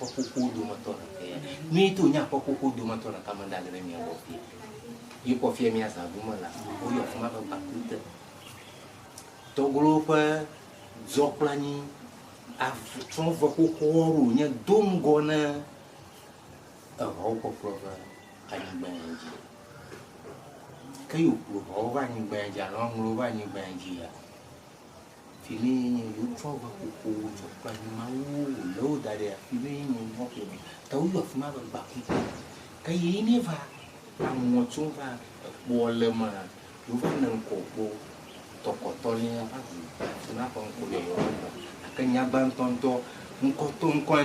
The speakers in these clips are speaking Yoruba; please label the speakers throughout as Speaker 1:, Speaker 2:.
Speaker 1: kuku do motor ya mi tu nya kuku do motor kama ndale mi ngopi yipo fie mi asa buma la o yo fuma ba kuta to grupa zoklani a tron va kuku nya dongona a roupa prova ani banji kayu pro va ni banji along lo va ni banji ya fini you tron va kuku zoklani mau lo dare fini ni mo ke tau yo fuma ba kuta kai ni va mo chung va bo le ma lu va nan ko bo to ko to ni va na ko ko le yo ka nya ban tonto nko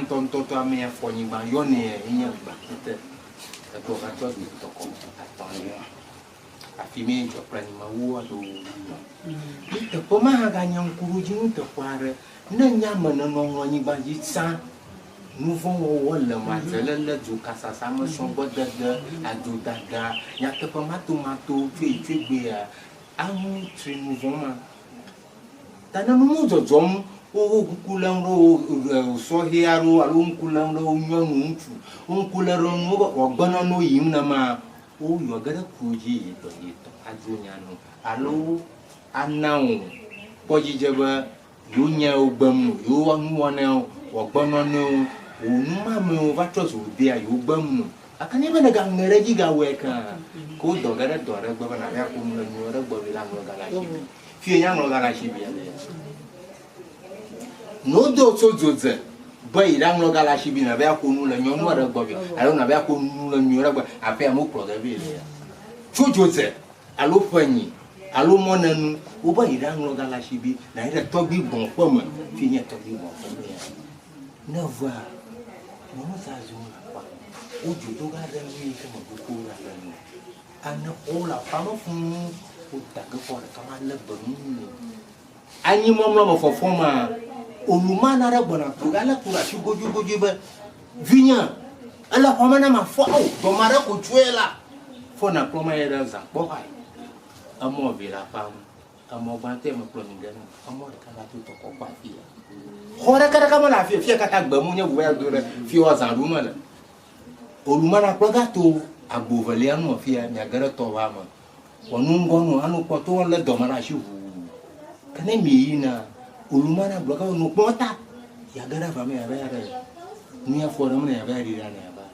Speaker 1: tonto to ame afo ni ba yo ni nya ba te to ka to bi to ko atoni afime jo plani ma wo do te po ma ga nya nkuru ji nte kware na nya ma na no ni ba ji sa nous vont au le matin le du kasa sa me son bo de a du daga nya te po ma tomato tu be a mu tri nous vont ma ta na mu jo jom o kulang ro so hiaru alun kulang ro nyanu tu on kularo ngo o gbana no yim na ma o yo gada kuji to ajunya no alo anau poji jeba yunya ogbam yo wanu wana o gbana no o numa me o va troso dia yo gbam akani bana ga ngere ji ga weka ko do gada do ra gba na ya ko mu no ra gba la no ga la shi fi nya no ga la shi bi ya no do so zoze boy ran lo gala shi bi na ba ko nu le nyon wa gbo bi alo na ba ko nu le nyon ra gbo ape mo pro da bi le so zoze alo fanyi alo monanu o boy ran lo gala shi bi na ira to bi bon po mo fi nya to bi bon po ya na va no sa zo na pa o ju do ga da mi ke mo ko ra da ni ana o la pa mo fun o ta ko ko ta ma le bo ni anyi mo mo fo fo ma olumana ra bona tugala kura shugoju ba vinya ala homana ma fo do mara ko tuela fo na ploma era za bo ai amo vira pam amo bante ma plomi ngana amo ka la tu to ko pa fia hora kada kama la fia ka ta gba mu nya bu ya do re fi wa za ruma la olumana ploga to agbovele anu fia nya gara to wa ma wonu ngono anu ko to le do mara shu kana mi na olumana bloka no pota ya gara fa me ya ba ni ya fora me ya ba ri ra na ba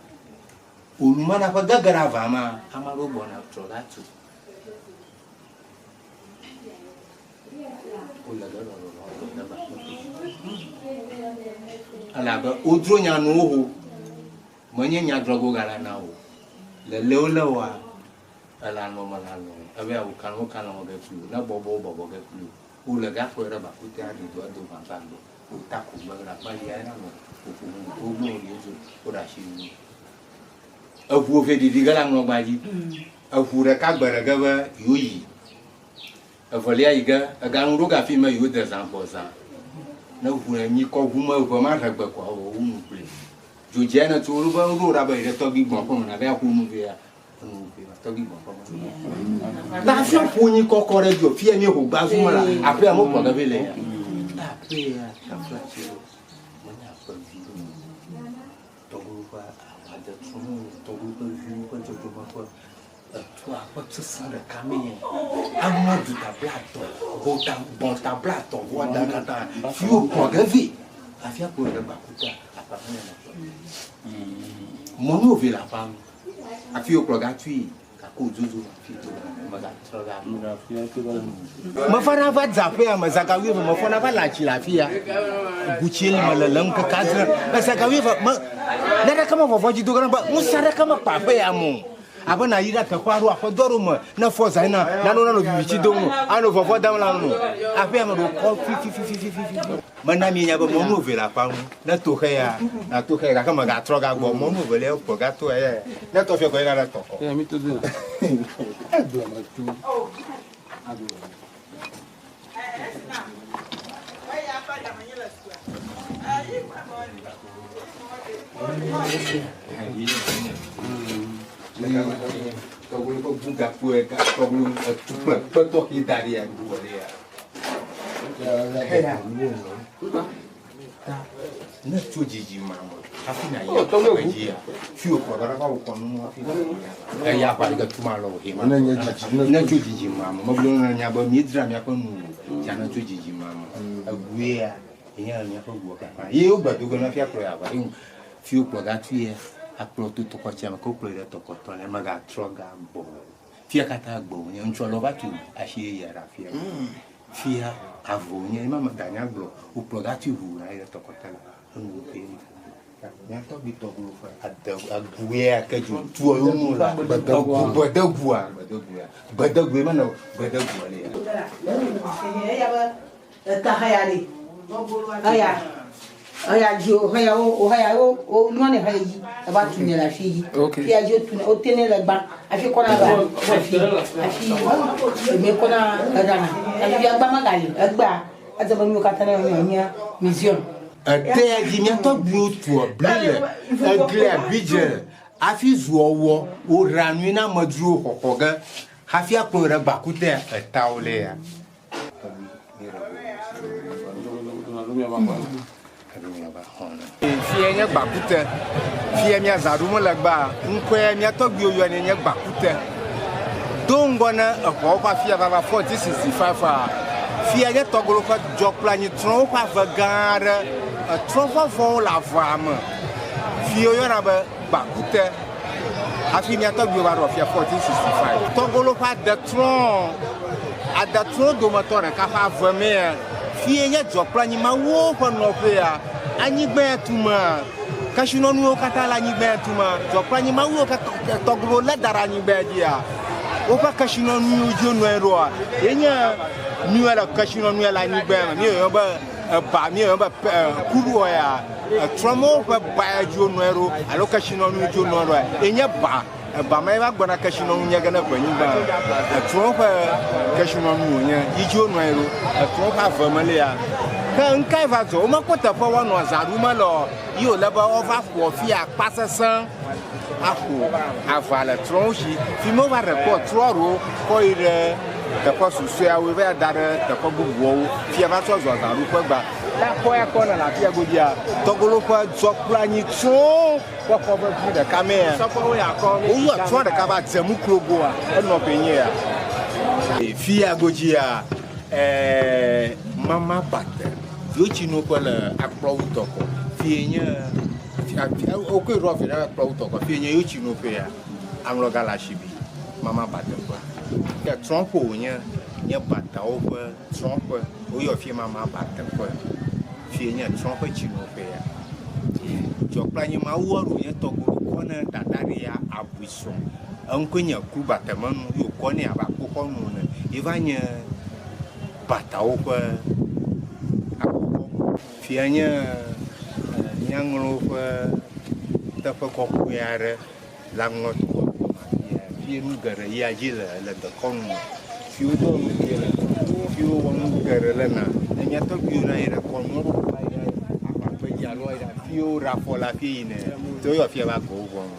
Speaker 1: olumana fa gagara fa ma amaro bona trolatu ola ga no no ba ala ba odro nya no ho manye nya drogo gara na ho le lewa ala no malalo abe u kan ho kan ho ga flu na bobo ga flu o le ga fo era ba ku ta di do mantando o ta ku ba la ba ya na no o no ni zo o da shi ni a fu fe di ga la no ba ji a fu re ka gbara ga ba yoyi a vo le aiga a ga nru ga fi ma yo de zan bo za na fu ni ko hu ma vo ma ta gba ko o mu ple jo je na to ru ba ru ra ba ire to gi gbon ko na ba ku mu be ya la fia poni kokore jo fia mi ho gbazuma la après amo kwa gavele ya après ya chafla chiro manya pa vi to grupa ada tsumu to grupa vi ko to ko toi ko tsa da kame amo du ta plato bota bon ta plato wada kata fio kwa gavi afia ko da bakuta apa na mono vi la femme afio ko gratuit ko zuzu mafana va zapea mazakawi mafana va la chilafia guchili malalam ka kadra mazakawi va na kama vovoji dogana ba musara kama papa ya mu abana yira ka kwaru afodoro mo na foza na no bibichi domo ano vovo dam la no afia mo ko fi mana mi nya ba mo no vela pa mu na to kaya kama ga troga gbo mo no vele ko ga to na to fe ko ina la to ko mi to dina adu ma tu adu Togulu ko buga pue ka togulu tupa petok itari ya dua dia. Ya. Na cuci mama. afina ya tawajia fio kwa garaba ko no afina ya kwa ga tuma lo he ma na jojiji mama mablo na nya ba mi dra mi akonu ya na jojiji mama aguye ya nya ko go ka ye o gba to go na fi akro ya ba fio kwa ga tuye akro to to ko chama ko pro ile to ko to le maga troga bo fia kata gbo nya ncho lo ba tu ashe ya ra fia avo nya mama danya gbo o pro ga tu hu na ile to ko ta Nyanto bitogulu fa aguye akajo tuo yomu la badagua mana badagua le
Speaker 2: ya ba ta hayali aya jo haya o none hayi aba tunne la fi ya jo tunne o tene la ba afi kona ba afi me kona dana afi agba magali agba azaba mi katana nya mission
Speaker 1: Ate jinya to bluetooth blele egle abije afi zuowo o ranu na madru kokoga hafi akora bakute etawle ya fi enya bakute fi enya zarumo lagba nko enya to gbi oyo enya bakute dongona ko kwa fi aba 4065 fi enya to golo ko jokla ni tron kwa vagara Trova vont la femme. Fio yona ba bakute. Afini ato bi wa rofia 1465. Tongolo pa de tron. A de tron do motor ka fa vame. Fie nya jopla ni ma wo ko no pe ya. Anyi gbe tuma. Kashino nu o kata la ni gbe tuma. Jopla ni ma wo ka tongolo le dara ni gbe dia. O pa kashino nu jo no ero a. Enya nu ala kashino nu ala ni gbe mi yo ba ba mi ba kuru ya tromo ba ba jo noero aloka shino nu jo noero enya ba mai ba gbona ka shino nu nyega na kwani ba tromo ba ka shino nu nya ijo noero tromo ba fa male ya ka nkai va zo ma ko ta fa wa no zaru ma lo yo la ba over for fi apasasan ako avala tronchi fi mo va report troro ko ire the person say I will wear that the public wall. If I was on the Rupa, that boy, I call a Latia Godia, Togolopa, Zoplani, so what cover the camera. So, you are trying to cover Zamukrogoa and not being here. Fia Godia, Mama Butter, Yuchino, a protocol, Fiena, okay, Roffin, a protocol, Fiena Yuchino Fair, I'm Rogalashibi, Mama Butter. Ya trompo nya bata over trompo o yo fi mama bata ko fi nya trompo chino pe ya jo plani ma woro nya to ko na dadare ya abuso ankonya ku bata manu yo ko ne aba ko no na ivanya bata over fi nya nyangro fa ta ko ko yare langot Fiu gara ya jila la da kon fiu do ngela fiu won gara la na nya to fiu na ira kon no ba ya apa pe ya lo ira fiu ra fo la fi ne to yo fi ba ko won